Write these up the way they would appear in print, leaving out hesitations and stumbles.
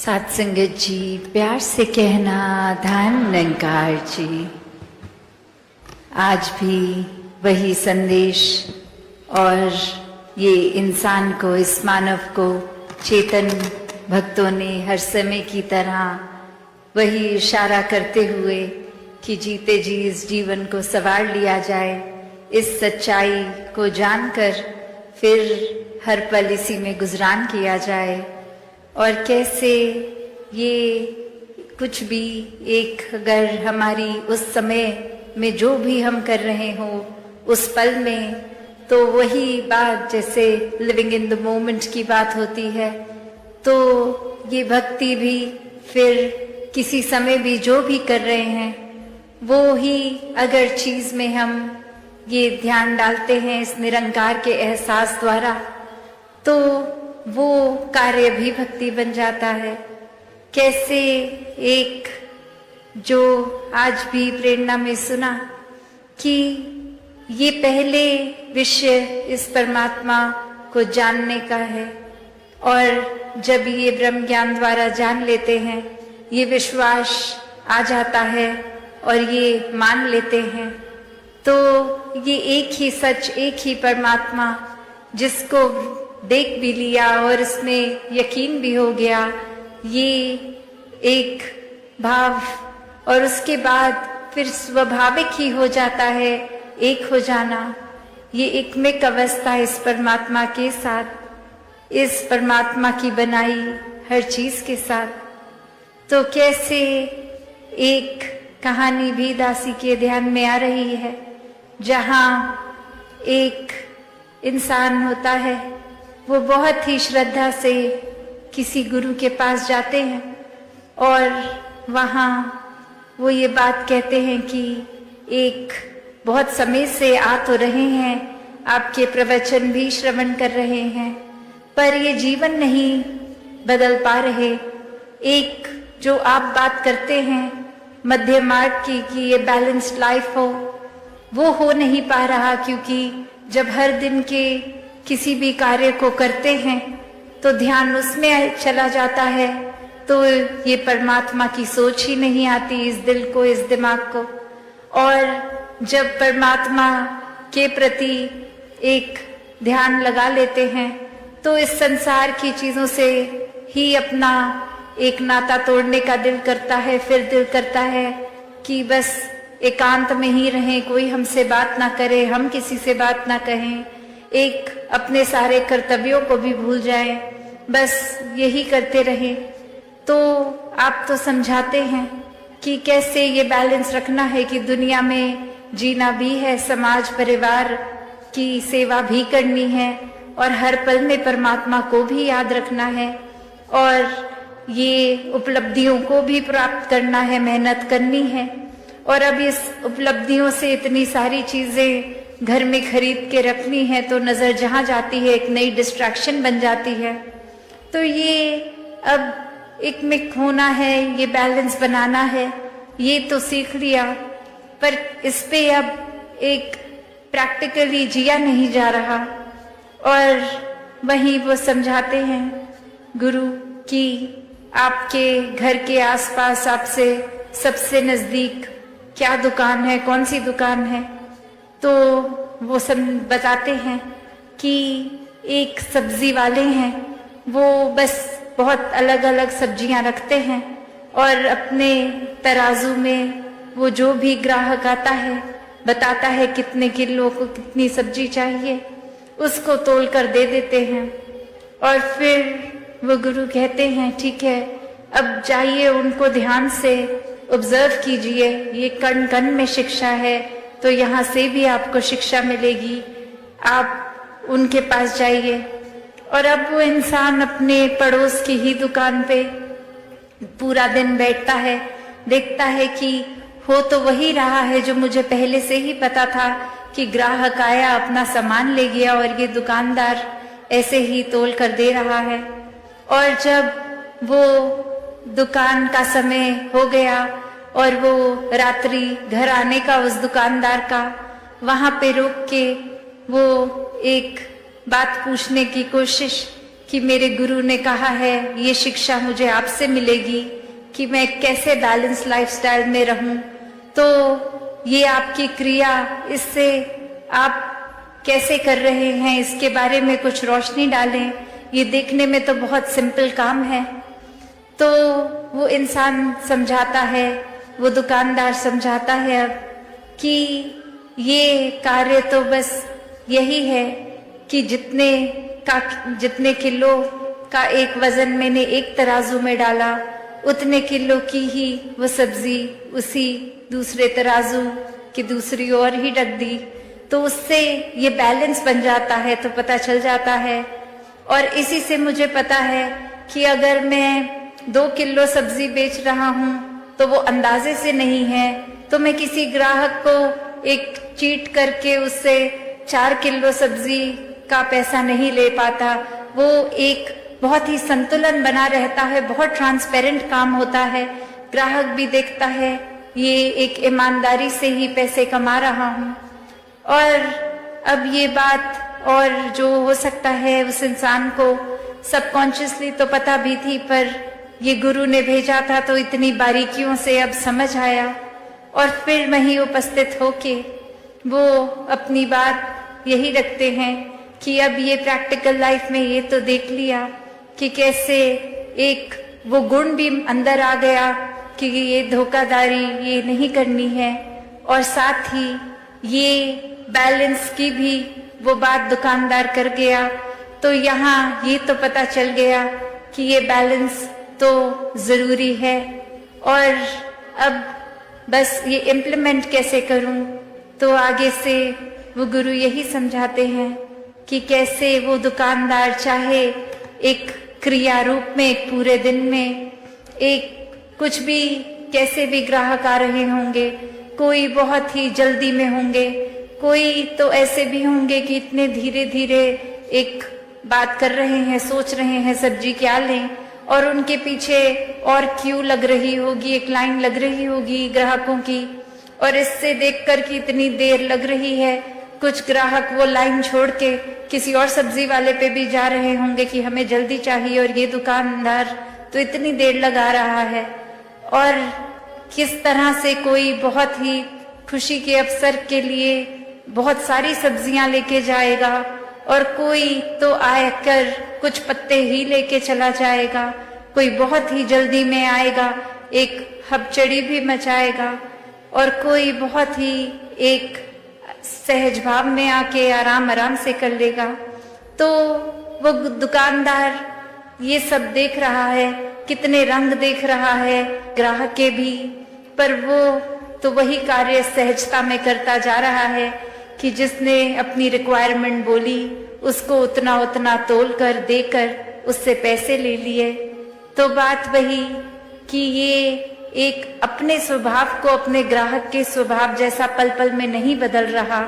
साथ संगत जी, प्यार से कहना धान निरंकार जी। आज भी वही संदेश और ये इंसान को, इस मानव को चेतन भक्तों ने हर समय की तरह वही इशारा करते हुए कि जीते जी इस जीवन को संवार लिया जाए, इस सच्चाई को जानकर फिर हर पल इसी में गुजरान किया जाए। और कैसे ये कुछ भी एक, अगर हमारी उस समय में जो भी हम कर रहे हो उस पल में, तो वही बात जैसे लिविंग इन द मोमेंट की बात होती है, तो ये भक्ति भी फिर किसी समय भी जो भी कर रहे हैं वो ही अगर चीज में हम ये ध्यान डालते हैं इस निरंकार के एहसास द्वारा, तो वो कार्य भी भक्ति बन जाता है। कैसे एक जो आज भी प्रेरणा में सुना कि ये पहले विषय इस परमात्मा को जानने का है, और जब ये ब्रह्म ज्ञान द्वारा जान लेते हैं, ये विश्वास आ जाता है और ये मान लेते हैं, तो ये एक ही सच, एक ही परमात्मा जिसको देख भी लिया और इसमें यकीन भी हो गया, ये एक भाव, और उसके बाद फिर स्वाभाविक ही हो जाता है एक हो जाना। ये एकमिक अवस्था इस परमात्मा के साथ, इस परमात्मा की बनाई हर चीज के साथ। तो कैसे एक कहानी भी दासी के ध्यान में आ रही है, जहां एक इंसान होता है, वो बहुत ही श्रद्धा से किसी गुरु के पास जाते हैं और वहाँ वो ये बात कहते हैं कि एक बहुत समय से आ तो रहे हैं, आपके प्रवचन भी श्रवण कर रहे हैं, पर ये जीवन नहीं बदल पा रहे। एक जो आप बात करते हैं मध्य मार्ग की कि ये बैलेंस्ड लाइफ हो, वो हो नहीं पा रहा, क्योंकि जब हर दिन के किसी भी कार्य को करते हैं तो ध्यान उसमें चला जाता है, तो ये परमात्मा की सोच ही नहीं आती इस दिल को, इस दिमाग को। और जब परमात्मा के प्रति एक ध्यान लगा लेते हैं, तो इस संसार की चीजों से ही अपना एक नाता तोड़ने का दिल करता है। फिर दिल करता है कि बस एकांत में ही रहें, कोई हमसे बात ना करे, हम किसी से बात ना कहें, एक अपने सारे कर्तव्यों को भी भूल जाएं, बस यही करते रहें। तो आप तो समझाते हैं कि कैसे ये बैलेंस रखना है कि दुनिया में जीना भी है, समाज परिवार की सेवा भी करनी है, और हर पल में परमात्मा को भी याद रखना है, और ये उपलब्धियों को भी प्राप्त करना है, मेहनत करनी है। और अब इस उपलब्धियों से इतनी सारी चीजें घर में खरीद के रखनी है, तो नजर जहां जाती है एक नई डिस्ट्रैक्शन बन जाती है। तो ये अब एक मिक होना है, ये बैलेंस बनाना है, ये तो सीख लिया, पर इस पे अब एक प्रैक्टिकली जिया नहीं जा रहा। और वहीं वो समझाते हैं गुरु कि आपके घर के आसपास आपसे सबसे नजदीक क्या दुकान है, कौन सी दुकान है, तो वो सब बताते हैं कि एक सब्जी वाले हैं, वो बस बहुत अलग अलग सब्जियां रखते हैं, और अपने तराजू में वो जो भी ग्राहक आता है बताता है कितने किलो को कितनी सब्जी चाहिए, उसको तोल कर दे देते हैं। और फिर वो गुरु कहते हैं ठीक है, अब जाइए उनको ध्यान से ऑब्जर्व कीजिए, ये कण कण में शिक्षा है, तो यहाँ से भी आपको शिक्षा मिलेगी, आप उनके पास जाइए। और अब वो इंसान अपने पड़ोस की ही दुकान पे पूरा दिन बैठता है, देखता है कि हो तो वही रहा है जो मुझे पहले से ही पता था, कि ग्राहक आया अपना सामान ले गया और ये दुकानदार ऐसे ही तोल कर दे रहा है। और जब वो दुकान का समय हो गया और वो रात्रि घर आने का उस दुकानदार का, वहां पे रुक के वो एक बात पूछने की कोशिश कि मेरे गुरु ने कहा है, ये शिक्षा मुझे आपसे मिलेगी कि मैं कैसे बैलेंस लाइफस्टाइल में रहूं। तो ये आपकी क्रिया, इससे आप कैसे कर रहे हैं, इसके बारे में कुछ रोशनी डालें। ये देखने में तो बहुत सिंपल काम है। तो वो इंसान समझाता है, वो दुकानदार समझाता है अब कि ये कार्य तो बस यही है कि जितने किलो का एक वजन मैंने एक तराजू में डाला, उतने किलो की ही वो सब्जी उसी दूसरे तराजू की दूसरी ओर ही रख दी। तो उससे ये बैलेंस बन जाता है, तो पता चल जाता है। और इसी से मुझे पता है कि अगर मैं 2 किलो सब्जी बेच रहा हूँ तो वो अंदाजे से नहीं है, तो मैं किसी ग्राहक को एक चीट करके उससे 4 किलो सब्जी का पैसा नहीं ले पाता। वो एक बहुत ही संतुलन बना रहता है, बहुत ट्रांसपेरेंट काम होता है। ग्राहक भी देखता है ये एक ईमानदारी से ही पैसे कमा रहा हूँ। और अब ये बात, और जो हो सकता है उस इंसान को सबकॉन्शियसली तो पता भी थी, पर ये गुरु ने भेजा था तो इतनी बारीकियों से अब समझ आया। और फिर वहीं उपस्थित होके वो अपनी बात यही रखते हैं कि अब ये प्रैक्टिकल लाइफ में ये तो देख लिया कि कैसे एक वो गुण भी अंदर आ गया कि ये धोखाधड़ी ये नहीं करनी है, और साथ ही ये बैलेंस की भी वो बात दुकानदार कर गया। तो यहाँ ये तो पता चल गया कि ये बैलेंस तो जरूरी है, और अब बस ये इम्प्लीमेंट कैसे करूं। तो आगे से वो गुरु यही समझाते हैं कि कैसे वो दुकानदार चाहे एक क्रिया रूप में, एक पूरे दिन में, एक कुछ भी, कैसे भी ग्राहक आ रहे होंगे, कोई बहुत ही जल्दी में होंगे, कोई तो ऐसे भी होंगे कि इतने धीरे धीरे एक बात कर रहे हैं, सोच रहे हैं सब्जी क्या लें, और उनके पीछे और क्यू लग रही होगी, एक लाइन लग रही होगी ग्राहकों की। और इससे देखकर कि इतनी देर लग रही है, कुछ ग्राहक वो लाइन छोड़ के किसी और सब्जी वाले पे भी जा रहे होंगे कि हमें जल्दी चाहिए, और ये दुकानदार तो इतनी देर लगा रहा है। और किस तरह से कोई बहुत ही खुशी के अवसर के लिए बहुत सारी सब्जियां लेके जाएगा, और कोई तो आकर कुछ पत्ते ही लेके चला जाएगा, कोई बहुत ही जल्दी में आएगा, एक हबचड़ी भी मचाएगा, और कोई बहुत ही एक सहज भाव में आके आराम आराम से कर लेगा। तो वो दुकानदार ये सब देख रहा है, कितने रंग देख रहा है ग्राहक के भी, पर वो तो वही कार्य सहजता में करता जा रहा है कि जिसने अपनी रिक्वायरमेंट बोली उसको उतना उतना तोल कर देकर उससे पैसे ले लिए। तो बात वही कि ये एक अपने स्वभाव को अपने ग्राहक के स्वभाव जैसा पल पल में नहीं बदल रहा,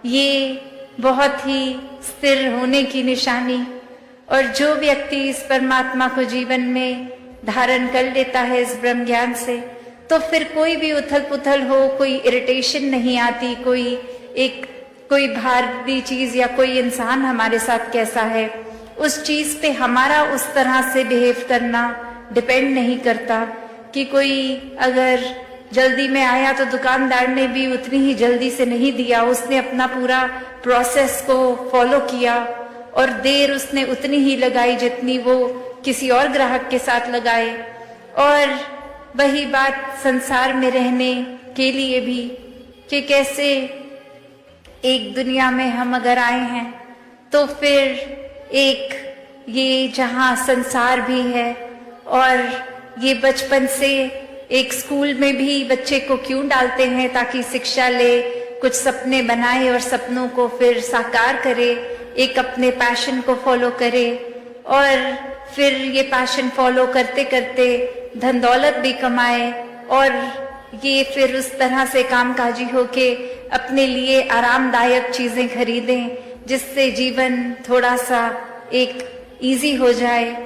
ये बहुत ही स्थिर होने की निशानी। और जो व्यक्ति इस परमात्मा को जीवन में धारण कर लेता है इस ब्रह्म ज्ञान से, तो फिर कोई भी उथल पुथल हो, कोई इरिटेशन नहीं आती, कोई भारी चीज या कोई इंसान हमारे साथ कैसा है, उस चीज पे हमारा उस तरह से बिहेव करना डिपेंड नहीं करता। कि कोई अगर जल्दी में आया तो दुकानदार ने भी उतनी ही जल्दी से नहीं दिया, उसने अपना पूरा प्रोसेस को फॉलो किया, और देर उसने उतनी ही लगाई जितनी वो किसी और ग्राहक के साथ लगाए। और वही बात संसार में रहने के लिए भी, कि कैसे एक दुनिया में हम अगर आए हैं तो फिर एक ये जहाँ संसार भी है, और ये बचपन से एक स्कूल में भी बच्चे को क्यों डालते हैं, ताकि शिक्षा ले, कुछ सपने बनाए और सपनों को फिर साकार करे, एक अपने पैशन को फॉलो करे, और फिर ये पैशन फॉलो करते करते धन दौलत भी कमाए, और ये फिर उस तरह से कामकाजी होके अपने लिए आरामदायक चीजें खरीदें, जिससे जीवन थोड़ा सा एक इजी हो जाए।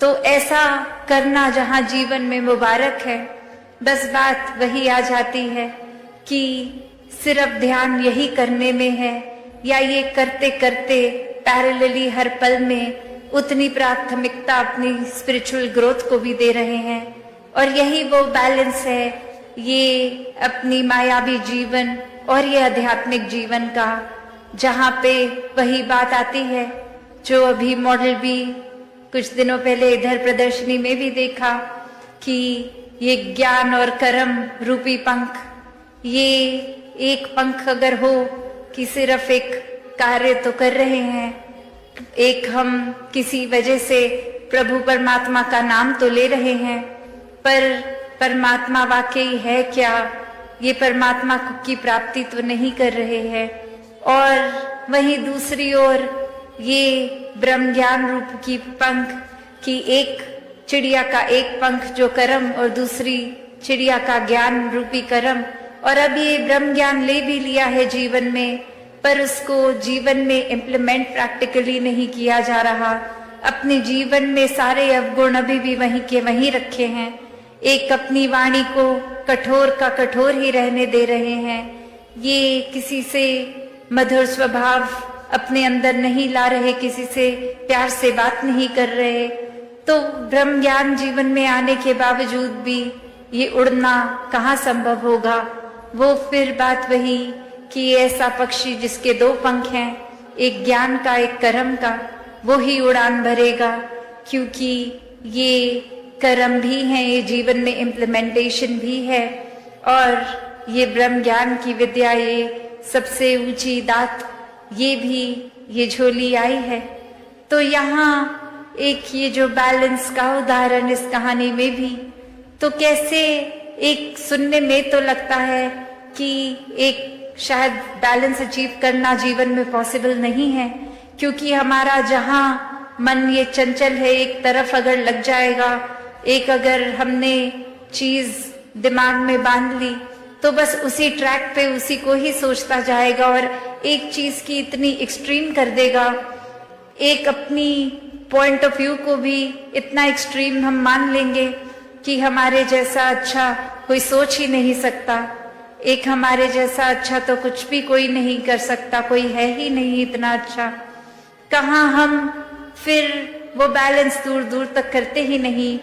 तो ऐसा करना जहाँ जीवन में मुबारक है, बस बात वही आ जाती है कि सिर्फ ध्यान यही करने में है, या ये करते करते पैरेलली हर पल में उतनी प्राथमिकता अपनी स्पिरिचुअल ग्रोथ को भी दे रहे हैं। और यही वो बैलेंस है, ये अपनी मायावी जीवन और ये आध्यात्मिक जीवन का, जहाँ पे वही बात आती है जो अभी मॉडल भी कुछ दिनों पहले इधर प्रदर्शनी में भी देखा कि ये ज्ञान और कर्म रूपी पंख, ये एक पंख अगर हो कि सिर्फ एक कार्य तो कर रहे हैं, एक हम किसी वजह से प्रभु परमात्मा का नाम तो ले रहे हैं, पर परमात्मा वाकई है क्या, ये परमात्मा की प्राप्ति तो नहीं कर रहे हैं। और वहीं दूसरी ओर ये ब्रह्म ज्ञान रूप की पंख की, एक चिड़िया का एक पंख जो कर्म और दूसरी चिड़िया का ज्ञान रूपी कर्म, और अब ये ब्रह्म ज्ञान ले भी लिया है जीवन में, पर उसको जीवन में इम्प्लीमेंट प्रैक्टिकली नहीं किया जा रहा। अपने जीवन में सारे अवगुण अभी भी वहीं के वहीं रखे हैं, एक अपनी वाणी को कठोर का कठोर ही रहने दे रहे हैं, ये किसी से मधुर स्वभाव अपने अंदर नहीं ला रहे, किसी से प्यार से बात नहीं कर रहे। तो ब्रह्म ज्ञान जीवन में आने के बावजूद भी ये उड़ना कहाँ संभव होगा। वो फिर बात वही कि ऐसा पक्षी जिसके दो पंख हैं, एक ज्ञान का एक कर्म का, वो ही उड़ान भरेगा, क्योंकि ये कर्म भी है, ये जीवन में इम्प्लीमेंटेशन भी है, और ये ब्रह्म ज्ञान की विद्या, ये सबसे ऊंची दात, ये भी ये झोली आई है। तो यहाँ एक ये जो बैलेंस का उदाहरण इस कहानी में भी, तो कैसे एक सुनने में तो लगता है कि एक शायद बैलेंस अचीव करना जीवन में पॉसिबल नहीं है, क्योंकि हमारा जहाँ मन ये चंचल है, एक तरफ अगर लग जाएगा, एक अगर हमने चीज दिमाग में बांध ली तो बस उसी ट्रैक पे उसी को ही सोचता जाएगा और एक चीज की इतनी एक्सट्रीम कर देगा, एक अपनी पॉइंट ऑफ व्यू को भी इतना एक्सट्रीम हम मान लेंगे कि हमारे जैसा अच्छा कोई सोच ही नहीं सकता, एक हमारे जैसा अच्छा तो कुछ भी कोई नहीं कर सकता, कोई है ही नहीं इतना अच्छा। कहाँ हम फिर वो बैलेंस दूर दूर तक करते ही नहीं।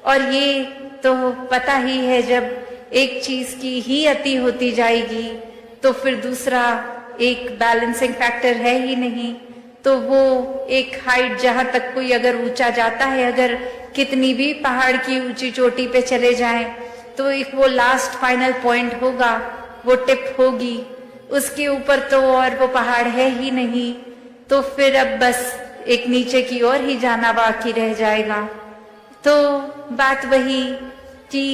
और ये तो पता ही है, जब एक चीज की ही अति होती जाएगी तो फिर दूसरा एक बैलेंसिंग फैक्टर है ही नहीं। तो वो एक हाइट जहां तक कोई अगर ऊंचा जाता है, अगर कितनी भी पहाड़ की ऊंची चोटी पे चले जाएं, तो एक वो लास्ट फाइनल पॉइंट होगा, वो टिप होगी, उसके ऊपर तो और वो पहाड़ है ही नहीं। तो फिर अब बस एक नीचे की ओर ही जाना बाकी रह जाएगा। तो बात वही कि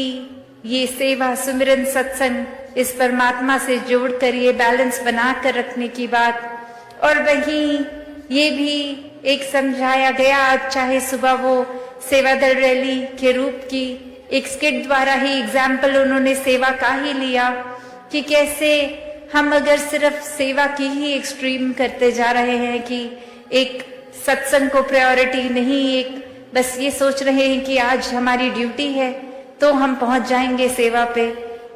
ये सेवा, सुमिरन, सत्संग, इस परमात्मा से जोड़कर ये बैलेंस बना कर रखने की बात, और वहीं ये भी एक समझाया गया, आज चाहे सुबह वो सेवा दल रैली के रूप की एक स्किट द्वारा ही एग्जाम्पल उन्होंने सेवा का ही लिया कि कैसे हम अगर सिर्फ सेवा की ही एक्सट्रीम करते जा रहे हैं कि एक सत्संग को प्रायोरिटी नहीं, एक बस ये सोच रहे हैं कि आज हमारी ड्यूटी है तो हम पहुंच जाएंगे सेवा पे,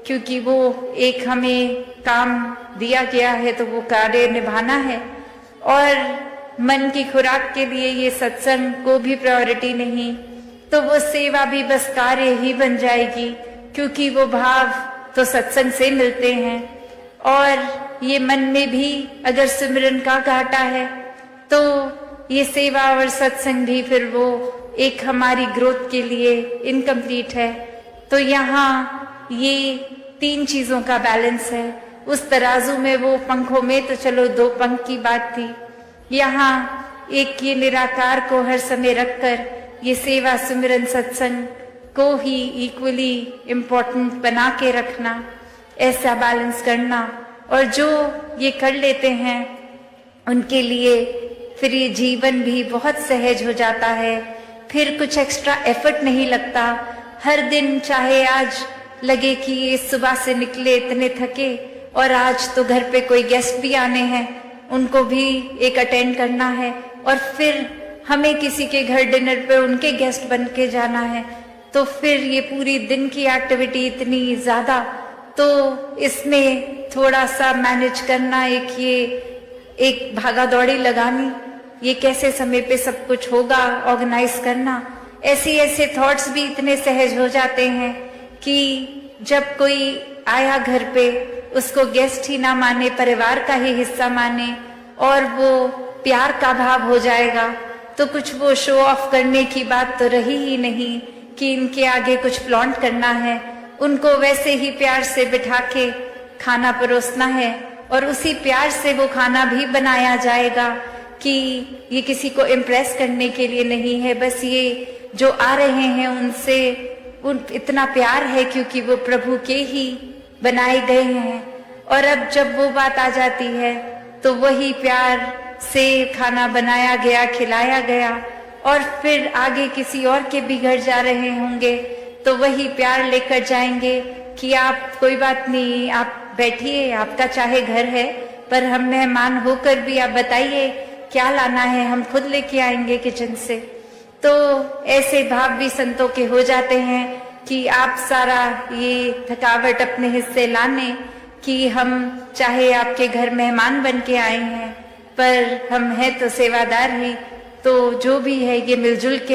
क्योंकि वो एक हमें काम दिया गया है तो वो कार्य निभाना है, और मन की खुराक के लिए ये सत्संग को भी प्रायोरिटी नहीं, तो वो सेवा भी बस कार्य ही बन जाएगी, क्योंकि वो भाव तो सत्संग से मिलते हैं। और ये मन में भी अगर सिमरन का घाटा है तो ये सेवा और सत्संग भी फिर वो एक हमारी ग्रोथ के लिए इनकम्प्लीट है। तो यहाँ ये तीन चीजों का बैलेंस है। उस तराजू में वो पंखों में तो चलो दो पंख की बात थी, यहाँ एक ये निराकार को हर समय रखकर ये सेवा, सुमिरन, सत्संग को ही इक्वली इम्पोर्टेंट बना के रखना, ऐसा बैलेंस करना। और जो ये कर लेते हैं उनके लिए फिर ये जीवन भी बहुत सहज हो जाता है, फिर कुछ एक्स्ट्रा एफर्ट नहीं लगता। हर दिन चाहे आज लगे कि ये सुबह से निकले इतने थके और आज तो घर पे कोई गेस्ट भी आने हैं, उनको भी एक अटेंड करना है, और फिर हमें किसी के घर डिनर पे उनके गेस्ट बन के जाना है, तो फिर ये पूरी दिन की एक्टिविटी इतनी ज्यादा, तो इसमें थोड़ा सा मैनेज करना, एक भागा दौड़ी लगानी, ये कैसे समय पे सब कुछ होगा, ऑर्गेनाइज करना, ऐसे थॉट्स भी इतने सहज हो जाते हैं कि जब कोई आया घर पे उसको गेस्ट ही ना माने, परिवार का ही हिस्सा माने और वो प्यार का भाव हो जाएगा, तो कुछ वो शो ऑफ करने की बात तो रही ही नहीं कि इनके आगे कुछ फ्लॉन्ट करना है। उनको वैसे ही प्यार से बिठा के खाना परोसना है और उसी प्यार से वो खाना भी बनाया जाएगा कि ये किसी को इम्प्रेस करने के लिए नहीं है, बस ये जो आ रहे हैं उनसे इतना प्यार है क्योंकि वो प्रभु के ही बनाए गए हैं। और अब जब वो बात आ जाती है तो वही प्यार से खाना बनाया गया, खिलाया गया और फिर आगे किसी और के भी घर जा रहे होंगे तो वही प्यार लेकर जाएंगे कि आप कोई बात नहीं, आप बैठिए, आपका चाहे घर है पर हम मेहमान होकर भी आप बताइए क्या लाना है, हम खुद लेके आएंगे किचन से। तो ऐसे भाव भी संतों के हो जाते हैं कि आप सारा ये थकावट अपने हिस्से लाने कि हम चाहे आपके घर मेहमान बन के आए हैं पर हम हैं तो सेवादार ही, तो जो भी है ये मिलजुल के